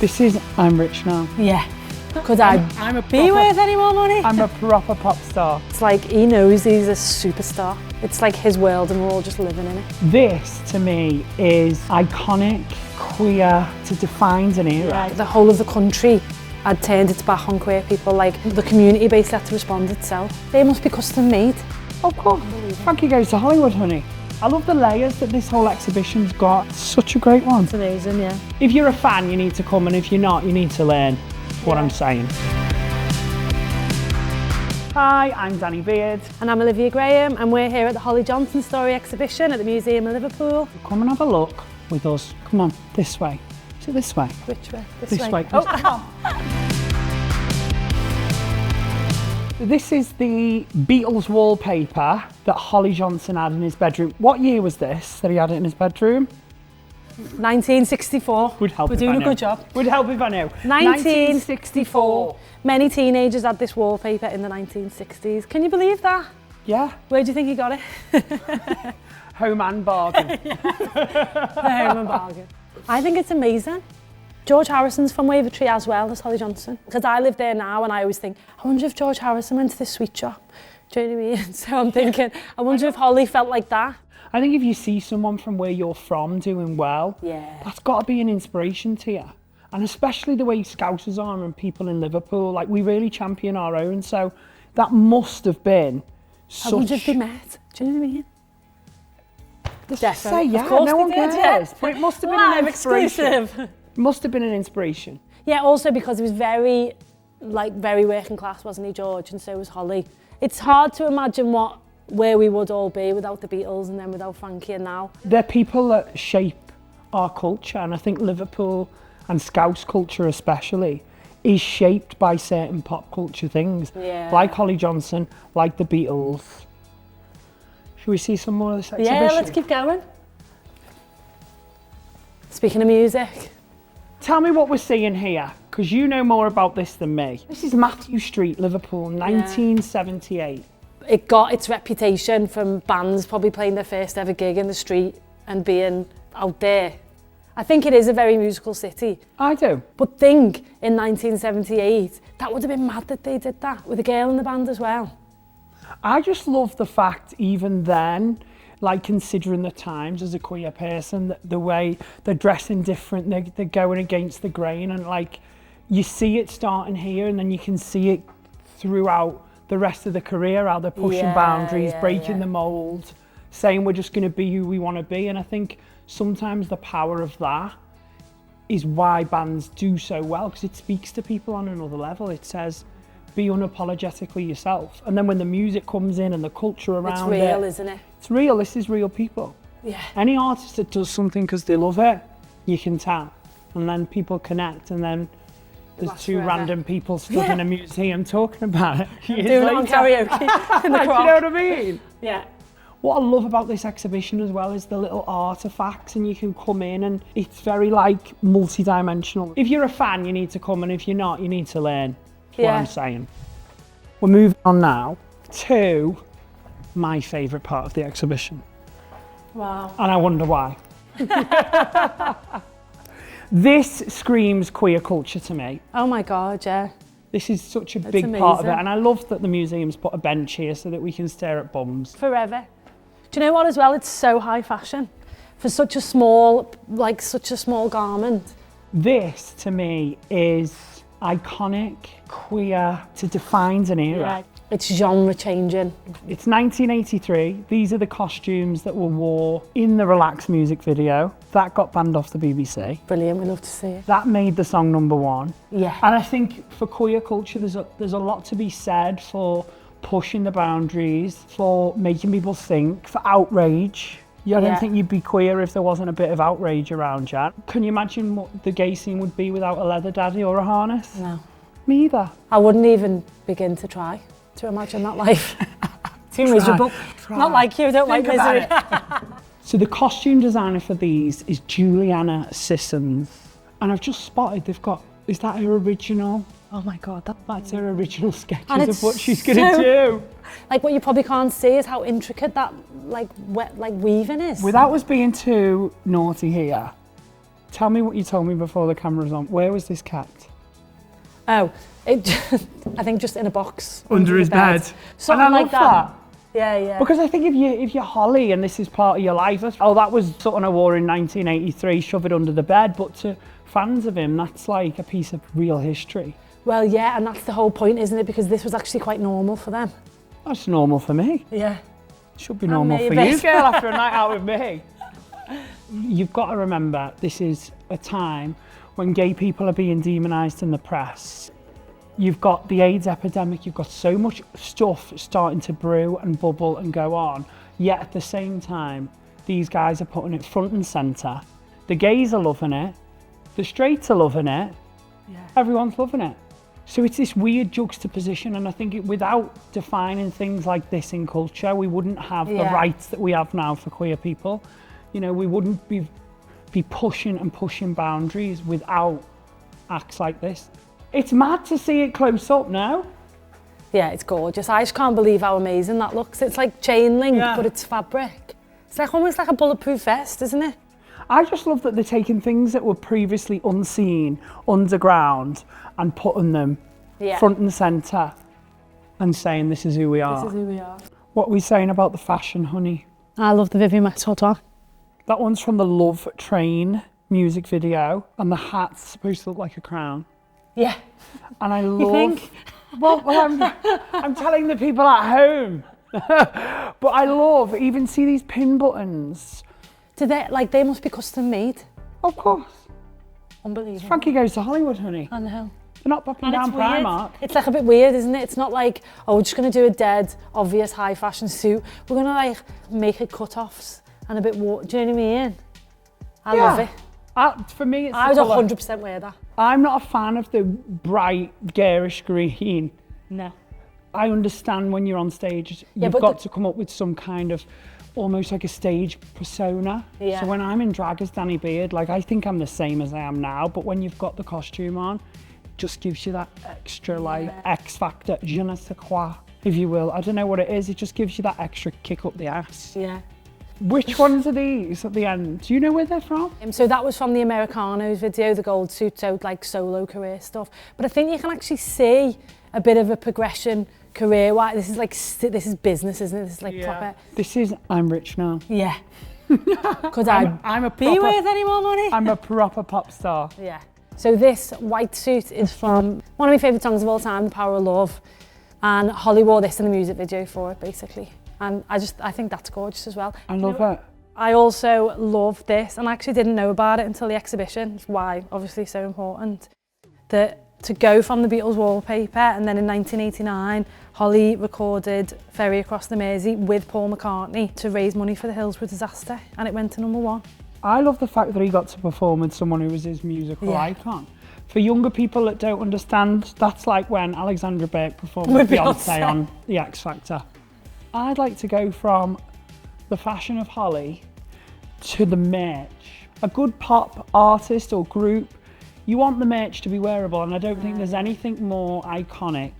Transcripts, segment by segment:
This is I'm rich now. Yeah. Could I be worth any more money? I'm a proper pop star. It's like he knows he's a superstar. It's like his world and we're all just living in it. This, to me, is iconic, queer, it defines an era. Yeah, the whole of the country had turned its back on queer people. Like, the community base had to respond itself. They must be custom made. Of course. Frankie Goes to Hollywood, honey. I love the layers that this whole exhibition's got. It's such a great one. It's amazing, yeah. If you're a fan, you need to come, and if you're not, you need to learn what I'm saying. Hi, I'm Danny Beard. And I'm Olivia Graham, and we're here at the Holly Johnson Story exhibition at the Museum of Liverpool. Come and have a look with us. Come on, this way. Is it this way? Which way? This way. Oh, come on. This is the Beatles wallpaper that Holly Johnson had in his bedroom. What year was this that he had it in his bedroom? 1964. Would help. We're doing a good job. Would help if I knew. 1964. Many teenagers had this wallpaper in the 1960s. Can you believe that? Yeah. Where do you think he got it? Home and bargain. The home and bargain. I think it's amazing. George Harrison's from Wavertree as well as Holly Johnson. Because I live there now and I always think, I wonder if George Harrison went to this sweet shop. Do you know what I mean? So I'm thinking, I wonder if Holly felt like that. I think if you see someone from where you're from doing well, that's got to be an inspiration to you. And especially the way Scousers are and people in Liverpool, like we really champion our own. So that must have been such... I wonder if they met. Do you know what I mean? Just say yeah, no one cares. Yeah. But it must have been an inspiration. Exclusive. It must have been an inspiration. Yeah, also because he was very working class, wasn't he, George? And so was Holly. It's hard to imagine where we would all be without the Beatles and then without Frankie and now. They're people that shape our culture, and I think Liverpool and Scouse culture especially is shaped by certain pop culture things. Yeah. Like Holly Johnson, like the Beatles. Should we see some more of this exhibition? Yeah, let's keep going. Speaking of music. Tell me what we're seeing here, because you know more about this than me. This is Matthew Street, Liverpool, 1978. It got its reputation from bands probably playing their first ever gig in the street and being out there. I think it is a very musical city. I do. But think, in 1978, that would have been mad that they did that, with a girl in the band as well. I just love the fact, even then, like considering the times as a queer person, the way they're dressing different, they're going against the grain, and like you see it starting here and then you can see it throughout the rest of the career, how they're pushing boundaries, breaking the mould, saying we're just going to be who we want to be. And I think sometimes the power of that is why bands do so well, because it speaks to people on another level. It says, be unapologetically yourself. And then when the music comes in and the culture around it... It's real, isn't it? It's real, this is real people. Yeah. Any artist that does something because they love it, you can tell. And then people connect, and then there's two random people stood in a museum talking about it. Doing it on karaoke in the crowd. Do you know what I mean? Yeah. What I love about this exhibition as well is the little artefacts, and you can come in and it's very like multi-dimensional. If you're a fan, you need to come, and if you're not, you need to learn. What I'm saying. We're moving on now to my favourite part of the exhibition. Wow. And I wonder why. This screams queer culture to me. Oh my God, yeah. This is such a big part of it, and I love that the museum's put a bench here so that we can stare at bums. Forever. Do you know what as well? It's so high fashion for such a small garment. This to me is iconic, queer, it defines an era. Yeah. It's genre changing. It's 1983. These are the costumes that were worn in the Relax music video. That got banned off the BBC. Brilliant, we love to see it. That made the song #1. Yeah. And I think for queer culture, there's a lot to be said for pushing the boundaries, for making people think, for outrage. I don't think you'd be queer if there wasn't a bit of outrage around you. Can you imagine what the gay scene would be without a leather daddy or a harness? No. Me either. I wouldn't even begin to try to imagine that life. Too miserable. Not like you, don't like misery. So the costume designer for these is Juliana Sissons. And I've just spotted they've got, is that her original? Oh my God, that's her original sketches of what she's gonna do. Like what you probably can't see is how intricate that like weaving is. Without us being too naughty here, Tell me what you told me before the camera was on. Where was this kept? Oh, I think just in a box. Under his bed. Something and I like love that. Yeah, yeah. Because I think if you're Holly and this is part of your life, that was something I wore in 1983, shove it under the bed. But to fans of him, that's like a piece of real history. Well, yeah, and that's the whole point, isn't it? Because this was actually quite normal for them. That's normal for me. Yeah. Should be normal for you, girl, after a night out with me. You've got to remember, this is a time when gay people are being demonised in the press. You've got the AIDS epidemic, you've got so much stuff starting to brew and bubble and go on, yet at the same time, these guys are putting it front and centre. The gays are loving it, the straights are loving it, everyone's loving it. So it's this weird juxtaposition, and I think without defining things like this in culture, we wouldn't have the rights that we have now for queer people. You know, we wouldn't be pushing and pushing boundaries without acts like this. It's mad to see it close up now. Yeah, it's gorgeous. I just can't believe how amazing that looks. It's like chain link, but it's fabric. It's like almost like a bulletproof vest, isn't it? I just love that they're taking things that were previously unseen, underground, and putting them front and centre and saying this is who we are. This is who we are. What are we saying about the fashion, honey? I love the Vivian Westwood top. That one's from the Love Train music video, and the hat's supposed to look like a crown. Yeah. And I love... You think? Well, I'm telling the people at home. But I love, even see these pin buttons. Do they, like, they must be custom made? Of course. Unbelievable. Frankie Goes to Hollywood, honey. I know. They're not popping down Primark. It's like a bit weird, isn't it? It's not like, oh, we're just going to do a dead, obvious high fashion suit. We're going to like make it cut-offs and a bit, do you know what I mean? I love it. For me, it's I would 100% wear that. I'm not a fan of the bright, garish green. No. I understand when you're on stage, you've got to come up with some kind of, almost like a stage persona. Yeah. So when I'm in drag as Danny Beard, like I think I'm the same as I am now, but when you've got the costume on, it just gives you that extra like X factor, je ne sais quoi, if you will. I don't know what it is, it just gives you that extra kick up the ass. Yeah. Which ones are these at the end? Do you know where they're from? So that was from the Americanos video, the gold suit, so like solo career stuff. But I think you can actually see a bit of a progression career-wise. This is like, this is business, isn't it? This is like proper. This is, I'm rich now. Yeah. Could I be worth any more money? I'm a proper pop star. Yeah. So this white suit is from one of my favourite songs of all time, The Power of Love. And Holly wore this in the music video for it, basically. And I think that's gorgeous as well. I love it. I also love this, and I actually didn't know about it until the exhibition. It's why, obviously, so important. To go from the Beatles wallpaper, and then in 1989, Holly recorded Ferry Across the Mersey with Paul McCartney to raise money for the Hillsborough disaster, and it went to #1. I love the fact that he got to perform with someone who was his musical icon. For younger people that don't understand, that's like when Alexandra Burke performed with Beyonce on The X Factor. I'd like to go from the fashion of Holly to the merch. A good pop artist or group, you want the merch to be wearable, and I don't think there's anything more iconic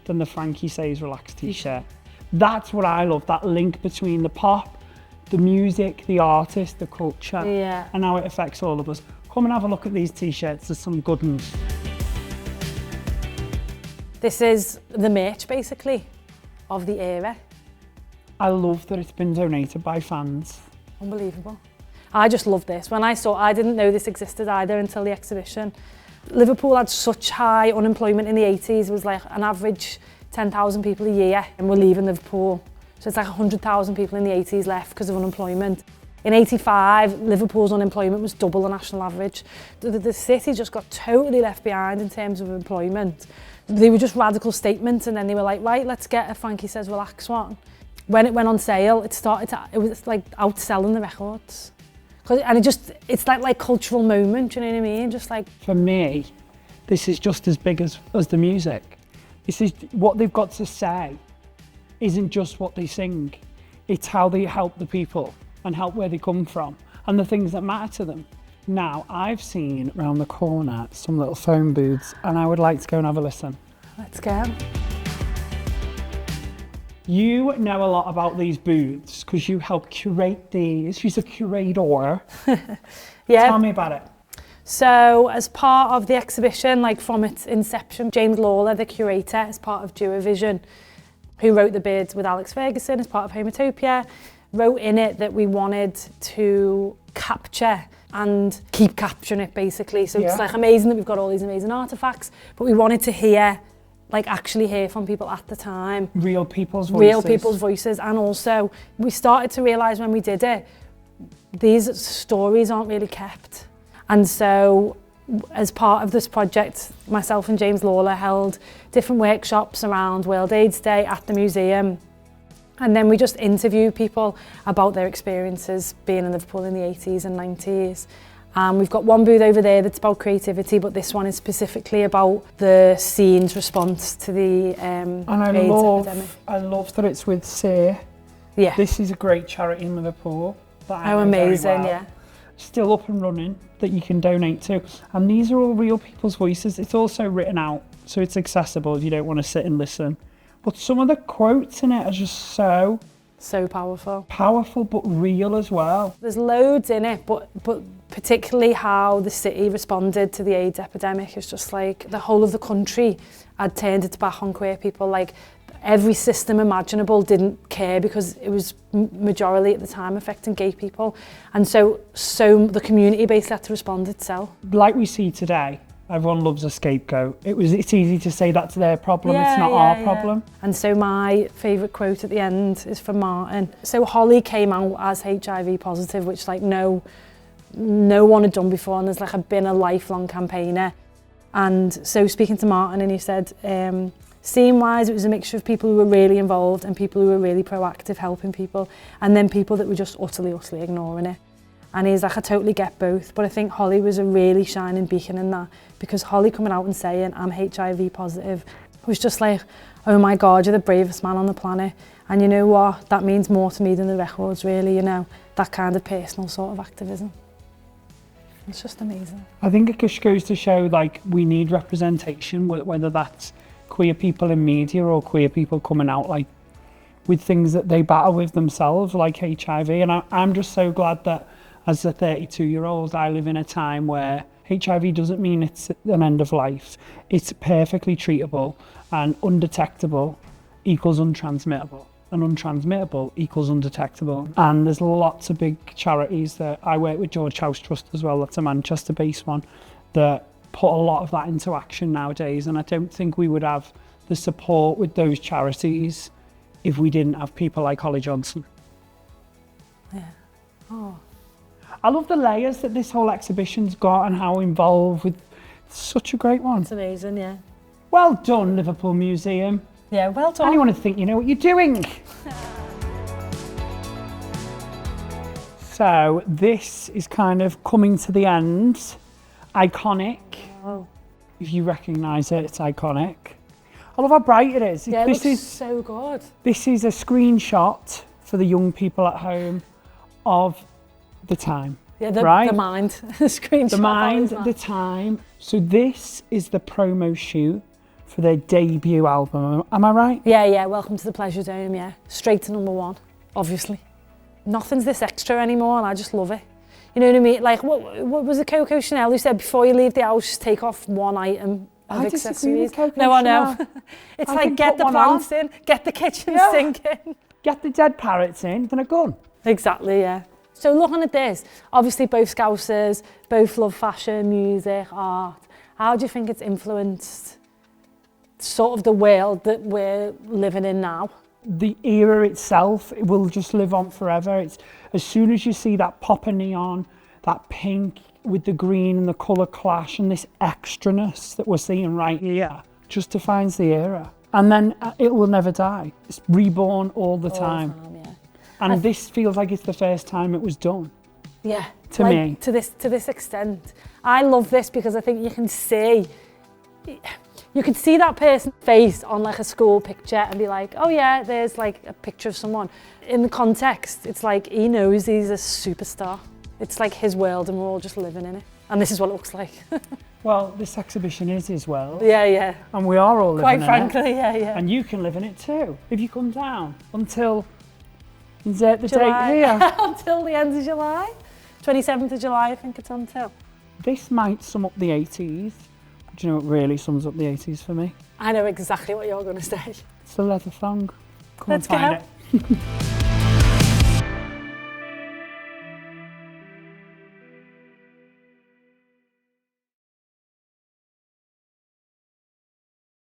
than the Frankie Says Relax t-shirt. That's what I love, that link between the pop, the music, the artist, the culture, and how it affects all of us. Come and have a look at these t-shirts, there's some good ones. This is the merch, basically, of the era. I love that it's been donated by fans. Unbelievable. I just love this. When I didn't know this existed either until the exhibition. Liverpool had such high unemployment in the 80s. It was like an average 10,000 people a year and were leaving Liverpool. So it's like 100,000 people in the 80s left because of unemployment. In 85, Liverpool's unemployment was double the national average. The city just got totally left behind in terms of employment. They were just radical statements, and then they were like, right, let's get a Frankie Says Relax one. When it went on sale, it was like outselling the records. And it's like cultural moment, you know what I mean? Just like... For me, this is just as big as the music. This is what they've got to say isn't just what they sing. It's how they help the people and help where they come from and the things that matter to them. Now, I've seen around the corner some little phone booths, and I would like to go and have a listen. Let's go. You know a lot about these booths because you help curate these. She's a curator. Yeah. Tell me about it. So as part of the exhibition, like from its inception, James Lawler, the curator, as part of DuoVision, who wrote The Birds with Alex Ferguson as part of Homotopia, wrote in it that we wanted to capture and keep capturing it, basically. So it's like amazing that we've got all these amazing artifacts, but we wanted to hear, like actually hear from people at the time. Real people's voices. Real people's voices. And also we started to realise when we did it, these stories aren't really kept. And so as part of this project, myself and James Lawler held different workshops around World AIDS Day at the museum. And then we just interviewed people about their experiences being in Liverpool in the 80s and 90s. We've got one booth over there that's about creativity, but this one is specifically about the scene's response to the AIDS epidemic. I love that it's with SAY. Yeah. This is a great charity in Liverpool. How amazing, yeah. Still up and running, that you can donate to. And these are all real people's voices. It's also written out, so it's accessible if you don't want to sit and listen. But some of the quotes in it are just so powerful. Powerful, but real as well. There's loads in it, but particularly how the city responded to the AIDS epidemic is just like the whole of the country had turned its back on queer people. Like every system imaginable didn't care because it was majority at the time affecting gay people. And so the community basically had to respond itself. Like we see today, everyone loves a scapegoat. It's easy to say that's their problem, it's not our problem. And so my favourite quote at the end is from Martin. So Holly came out as HIV positive, which like no one had done before, and there's like been a lifelong campaigner. And so speaking to Martin, and he said, scene-wise, it was a mixture of people who were really involved and people who were really proactive helping people, and then people that were just utterly ignoring it. And he's like, I totally get both, but I think Holly was a really shining beacon in that, because Holly coming out and saying, I'm HIV positive, was just like, oh my God, you're the bravest man on the planet. And you know what? That means more to me than the records, really, you know, that kind of personal sort of activism. It's just amazing. I think it just goes to show, like, we need representation, whether that's queer people in media or queer people coming out, like, with things that they battle with themselves, like HIV. And I'm just so glad that as a 32-year-old, I live in a time where HIV doesn't mean it's an end of life. It's perfectly treatable, and undetectable equals untransmittable, and untransmittable equals undetectable. And there's lots of big charities that I work with, George House Trust as well, that's a Manchester-based one, that put a lot of that into action nowadays. And I don't think we would have the support with those charities if we didn't have people like Holly Johnson. Yeah. Oh. I love the layers that this whole exhibition's got and how involved with such a great one. It's amazing, yeah. Well done, Liverpool Museum. Yeah, well done. Anyone would think you know what you're doing. So this is kind of coming to the end. Iconic. Oh. If you recognise it, it's iconic. I love how bright it is. Yeah, it looks so good. This is a screenshot for the young people at home of the time. Yeah, right? The mind, the screenshot. The mind, the time. So this is the promo shoot for their debut album. Am I right? Yeah, Welcome to the Pleasure Dome, yeah. Straight to #1, obviously. Nothing's this extra anymore, and I just love it. You know what I mean? Like, what was it Coco Chanel who said, before you leave the house, just take off one item of accessories? No, I know. It's like, get the plants in, get the kitchen sink in. Get the dead parrots in, then a gun. Exactly, yeah. So looking at this, obviously both Scousers, both love fashion, music, art. How do you think it's influenced sort of the world that we're living in now? The era itself, it will just live on forever. It's as soon as you see that pop of neon, that pink with the green and the colour clash and this extraness that we're seeing right here, just defines the era. And then it will never die. It's reborn all the time. Yeah. And this feels like it's the first time it was done. Yeah. To me. To this extent. I love this because I think you can see that person's face on like a school picture and be like, oh yeah, there's like a picture of someone. In the context, it's like he knows he's a superstar. It's like his world and we're all just living in it. And this is what it looks like. Well, this exhibition is his world. Yeah. And we are all living in it. Quite frankly, yeah. And you can live in it too, if you come down until, insert the July. date here. Until the end of July. 27th of July, I think it's until. This might sum up the 80s. Do you know what really sums up the 80s for me? I know exactly what you're going to say. It's the leather thong. Come Let's and find go. it.